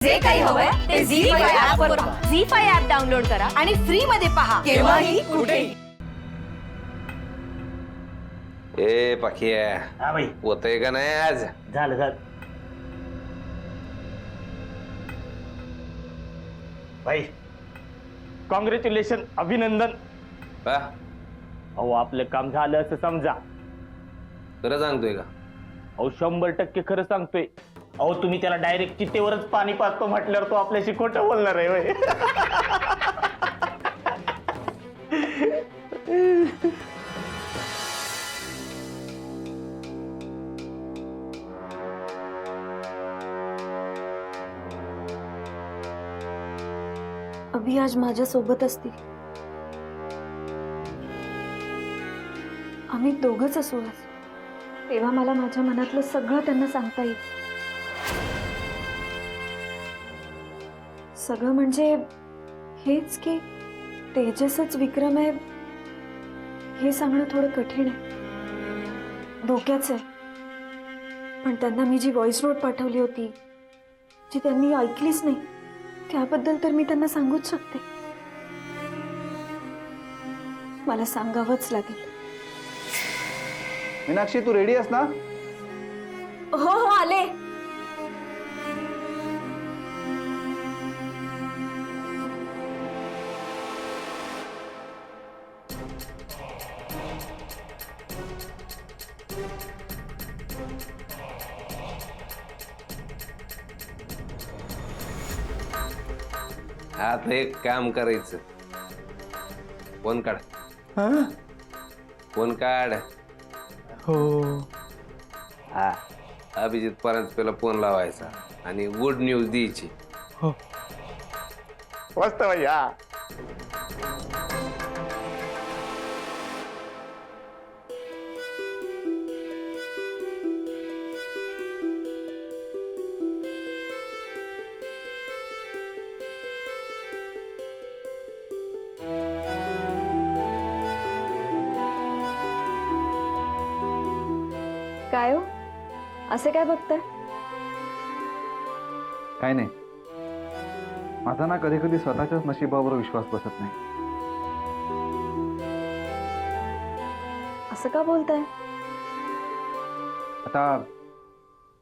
जे काही हवंय ते झी5 ऍप वर पहा. झी5 ऍप डाउनलोड करा आणि फ्री मध्ये पहा केव्हाही कुठेही. ए पाखिया हा भाई होतंय का नाही आज? झालं भाई कॉंग्रॅच्युलेशन, अभिनंदन. हा? अहो आपलं काम झालं असं समजा. खरं सांगतोय का? अहो 100% खरं सांगतोय. अहो तुम्ही त्याला डायरेक्ट चितेवरच पाणी पाजतो म्हटल्यावर तो आपल्याशी खोटं बोलणार आहे होय. अभि आज माझ्या सोबत असती. आम्ही दोघच असू आज. तेव्हा मला माझ्या मनातलं सगळं त्यांना सांगता येईल. सगळं म्हणजे हेच की तेजसच विक्रम आहे हे सांगणं थोडं कठीण आहे, धोक्याचं आहे. पण त्यांना मी जी व्हॉइस नोट पाठवली होती जी त्यांनी ऐकलीच नाही त्याबद्दल तर मी त्यांना सांगूच शकते. मला सांगावंच लागेल. मीनाक्षी तू रेडी आहेस ना? हो हो आले. आता एक काम करायचं, फोन काढ. फोन काढ. हो. हा, अभिजित परांजपेला फोन लावायचा आणि गुड न्यूज द्यायची. मस्त भाई. हा काय हो असे काय बघताय? काय नाही, माझा ना कधी कधी स्वतःच्याच नशिबावर विश्वास बसत नाही. असं का बोलताय? आता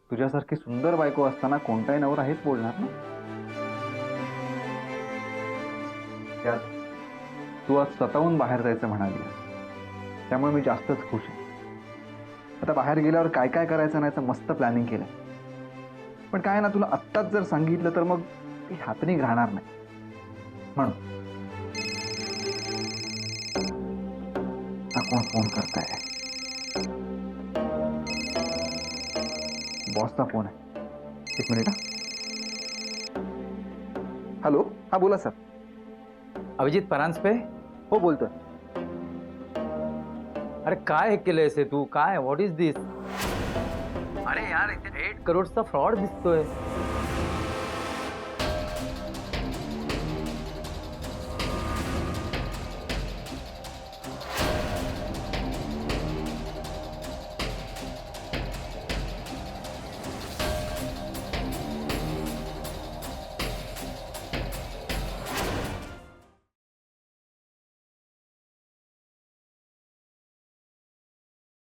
तुझ्यासारखी सुंदर बायको असताना कोणताही नवरा हेच बोलणार ना. त्यात तू आज स्वतःहून बाहेर जायचं म्हणाली, त्यामुळे मी जास्तच खुश आहे. आता बाहेर गेल्यावर काय काय करायचं नाही तर मस्त प्लॅनिंग केलंय. पण काय ना, तुला आत्ताच जर सांगितलं तर मग ती हॅपनिंग राहणार नाही म्हणून. कोण फोन करताय? बॉसचा फोन आहे. एक मिनिट. हॅलो, हा बोला सर. अभिजित परांजपे? हो बोलतोय. अरे काय हे केलंयस तू? काय व्हॉट इज दिस? अरे यार इथे 8 करोडचा फ्रॉड दिसतोय.